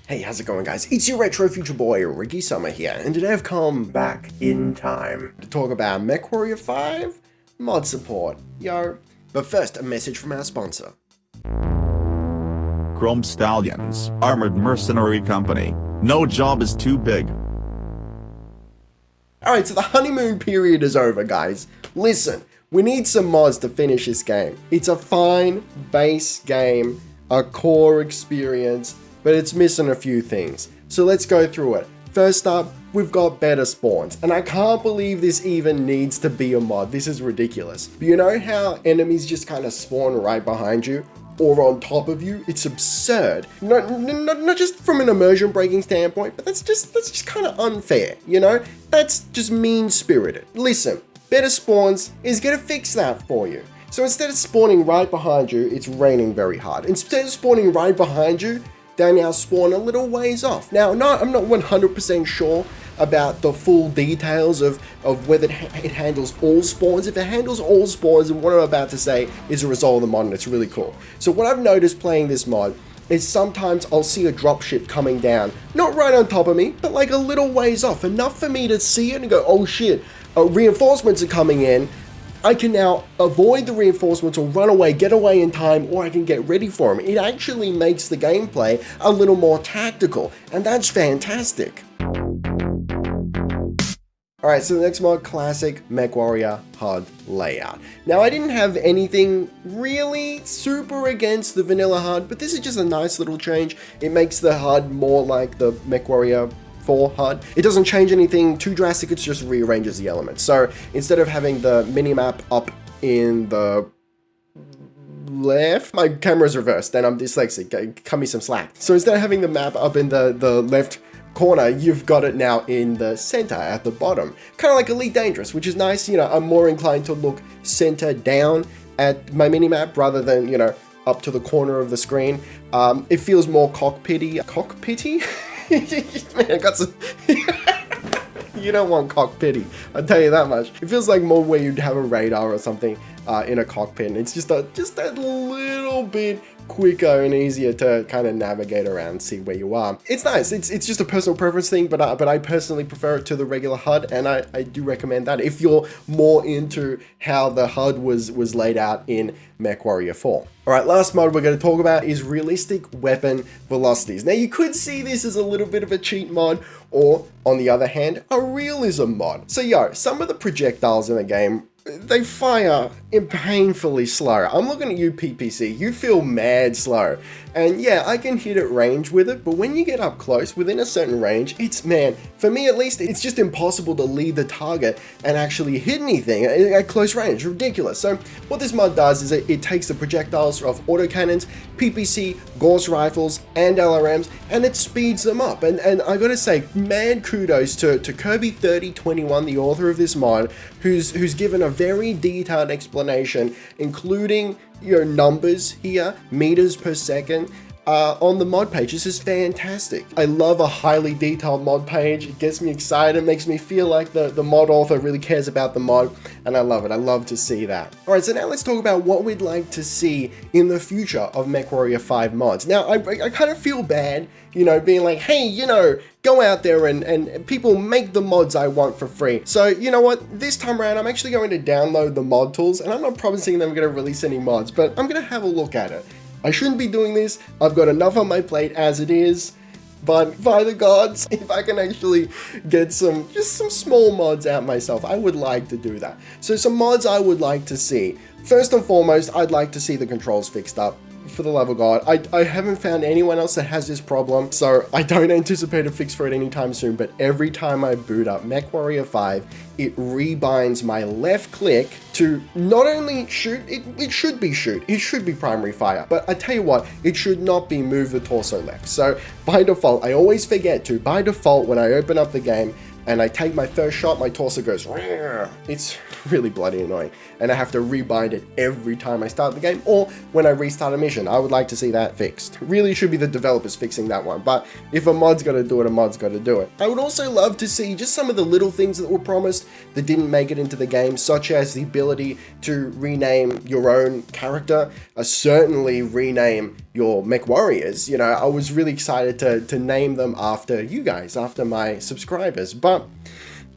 Hey, how's it going, guys? It's your retro future boy, Ricky Summer here, and today I've come back in time to talk about MechWarrior 5 mod support. Yo. But first, a message from our sponsor. Chrome Stallions, armored mercenary company. No job is too big. Alright, so the honeymoon period is over, guys. Listen, we need some mods to finish this game. It's a fine base game, a core experience, but it's missing a few things. So let's go through it. First up, we've got better spawns, and I can't believe this even needs to be a mod. This is ridiculous. But you know how enemies just kind of spawn right behind you or on top of you? It's absurd. Not just from an immersion breaking standpoint, but that's just kind of unfair, you know? That's just mean-spirited. Listen, better spawns is gonna fix that for you. So instead of spawning right behind you, it's raining very hard. Instead of spawning right behind you, they now spawn a little ways off. Now, I'm not 100% sure about the full details of whether it handles all spawns. If it handles all spawns, then what I'm about to say is a result of the mod, and it's really cool. So what I've noticed playing this mod is sometimes I'll see a dropship coming down, not right on top of me, but like a little ways off, enough for me to see it and go, oh shit, reinforcements are coming in. I can now avoid the reinforcements or run away, get away in time, or I can get ready for them. It actually makes the gameplay a little more tactical, and that's fantastic. Alright, so the next mod, classic MechWarrior HUD layout. Now, I didn't have anything really super against the vanilla HUD, but this is just a nice little change. It makes the HUD more like the MechWarrior 4 HUD. It doesn't change anything too drastic, it just rearranges the elements. So instead of having the minimap up in the left, my camera's reversed and I'm dyslexic, cut me some slack. So instead of having the map up in the left corner, you've got it now in the center at the bottom. Kind of like Elite Dangerous, which is nice. You know, I'm more inclined to look center down at my minimap rather than, you know, up to the corner of the screen. It feels more cockpity. Cockpity? Man, I got some... You don't want cockpity, I'll tell you that much. It feels like more where you'd have a radar or something in a cockpit, and it's just a little bit quicker and easier to kind of navigate around and see where you are. It's nice. It's just a personal preference thing, but I personally prefer it to the regular HUD, and I do recommend that if you're more into how the HUD was laid out in MechWarrior 4. Alright, last mod we're going to talk about is realistic weapon velocities. Now, you could see this as a little bit of a cheat mod, or on the other hand, a realism mod. So yo, some of the projectiles in the game, they fire painfully slow. I'm looking at you, PPC, you feel mad slow. And yeah, I can hit at range with it, but when you get up close, within a certain range, it's, man, for me at least, it's just impossible to lead the target and actually hit anything at close range. Ridiculous. So what this mod does is it takes the projectiles of autocannons, PPC, Gauss rifles, and LRMs, and it speeds them up. And I gotta say, mad kudos to Kirby3021, the author of this mod, who's given a very detailed explanation, including your numbers here, meters per second, on the mod page. This is fantastic. I love a highly detailed mod page. It gets me excited, makes me feel like the mod author really cares about the mod, and I love it. I love to see that. Alright, so now let's talk about what we'd like to see in the future of MechWarrior 5 mods. Now, I kind of feel bad, you know, being like, hey, you know, go out there and people make the mods I want for free. So, you know what, this time around, I'm actually going to download the mod tools, and I'm not promising them I'm going to release any mods, but I'm going to have a look at it. I shouldn't be doing this. I've got enough on my plate as it is, but by the gods, if I can actually get just some small mods out myself, I would like to do that. So some mods I would like to see. First and foremost, I'd like to see the controls fixed up. For the love of God, I haven't found anyone else that has this problem, so I don't anticipate a fix for it anytime soon, but every time I boot up MechWarrior 5, it rebinds my left click to not only shoot, it should be shoot, it should be primary fire, but I tell you what, it should not be move the torso left. So by default, I always forget to, by default, when I open up the game, and I take my first shot, my torso goes, Rrr. It's really bloody annoying. And I have to rebind it every time I start the game, or when I restart a mission. I would like to see that fixed. Really should be the developers fixing that one, but if a mod's gotta do it, a mod's gotta do it. I would also love to see just some of the little things that were promised that didn't make it into the game, such as the ability to rename your own character, certainly rename your MechWarriors, you know, I was really excited to name them after you guys, after my subscribers, but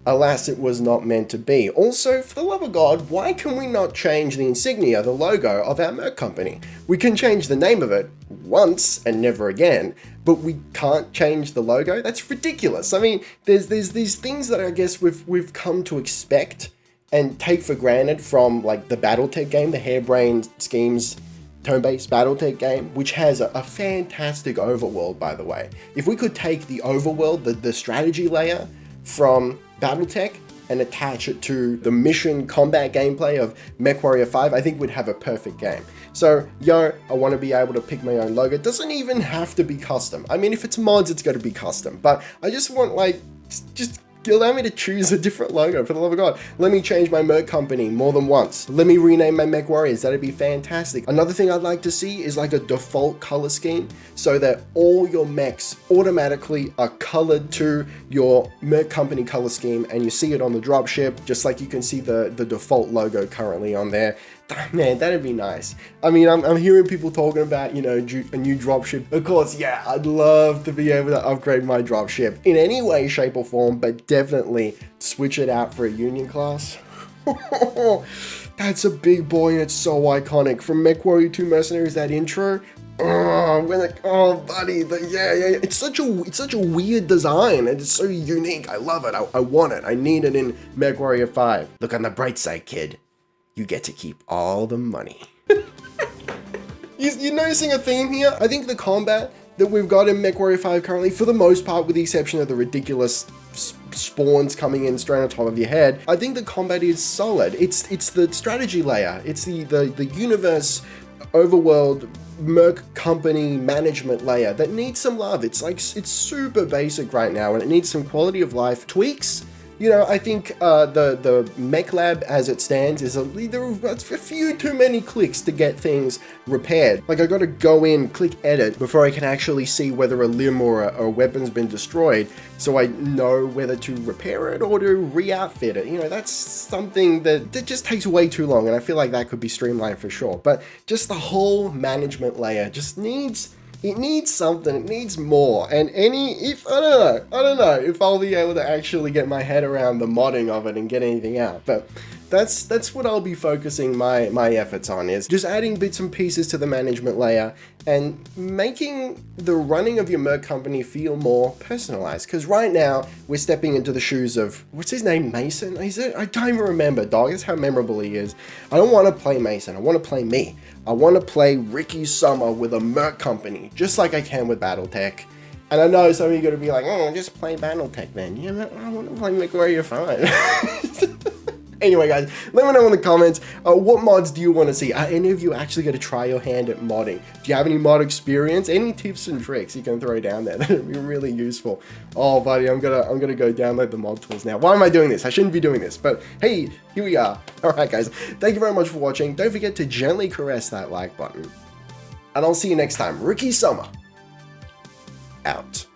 alas, it was not meant to be. Also, for the love of God, why can we not change the insignia, the logo of our merch company? We can change the name of it once and never again, but we can't change the logo? That's ridiculous. I mean, there's these things that I guess we've come to expect and take for granted from like the Battletech game, the Harebrained Schemes turn-based Battletech game, which has a fantastic overworld, by the way. If we could take the overworld, the strategy layer from Battletech and attach it to the mission combat gameplay of MechWarrior 5, I think we'd have a perfect game. So, I want to be able to pick my own logo. It doesn't even have to be custom. I mean, if it's mods, it's got to be custom. But I just want, like, just allow me to choose a different logo, for the love of God. Let me change my merch company more than once. Let me rename my MechWarriors. That'd be fantastic. Another thing I'd like to see is like a default color scheme so that all your mechs automatically are colored to your merch company color scheme, and you see it on the dropship, just like you can see the default logo currently on there. Man, that'd be nice. I mean, I'm hearing people talking about, you know, a new dropship. Of course, yeah, I'd love to be able to upgrade my dropship in any way, shape, or form, but definitely switch it out for a union class. That's a big boy and it's so iconic. From MechWarrior 2 Mercenaries, that intro. Oh, buddy, it's such a weird design and it's so unique. I love it. I want it. I need it in MechWarrior 5. Look on the bright side, kid. You get to keep all the money. You're noticing a theme here? I think the combat that we've got in MechWarrior 5 currently, for the most part, with the exception of the ridiculous spawns coming in straight on top of your head, I think the combat is solid. It's the strategy layer. It's the universe, overworld, merc company management layer that needs some love. It's super basic right now and it needs some quality of life tweaks. You know, I think the Mech Lab as it stands is a few too many clicks to get things repaired. Like I gotta go in, click edit before I can actually see whether a limb or a weapon's been destroyed, so I know whether to repair it or to re-outfit it. You know, that's something that just takes way too long, and I feel like that could be streamlined for sure. But just the whole management layer just needs something, it needs more. And I don't know if I'll be able to actually get my head around the modding of it and get anything out. But that's what I'll be focusing my efforts on, is just adding bits and pieces to the management layer and making the running of your merc company feel more personalized. Because right now we're stepping into the shoes of, what's his name, Mason? Is it? I don't even remember, dog. That's how memorable he is. I don't want to play Mason. I want to play me. I want to play Ricky Summer with a merc company, just like I can with Battletech. And I know some of you are going to be like, oh, just play Battletech then. Yeah, but I want to play MechWarrior 5. Anyway, guys, let me know in the comments, what mods do you want to see? Are any of you actually going to try your hand at modding? Do you have any mod experience? Any tips and tricks you can throw down there? That would be really useful. Oh, buddy, I'm gonna go download the mod tools now. Why am I doing this? I shouldn't be doing this, but hey, here we are. All right, guys, thank you very much for watching. Don't forget to gently caress that like button. And I'll see you next time. Ricky Summer, out.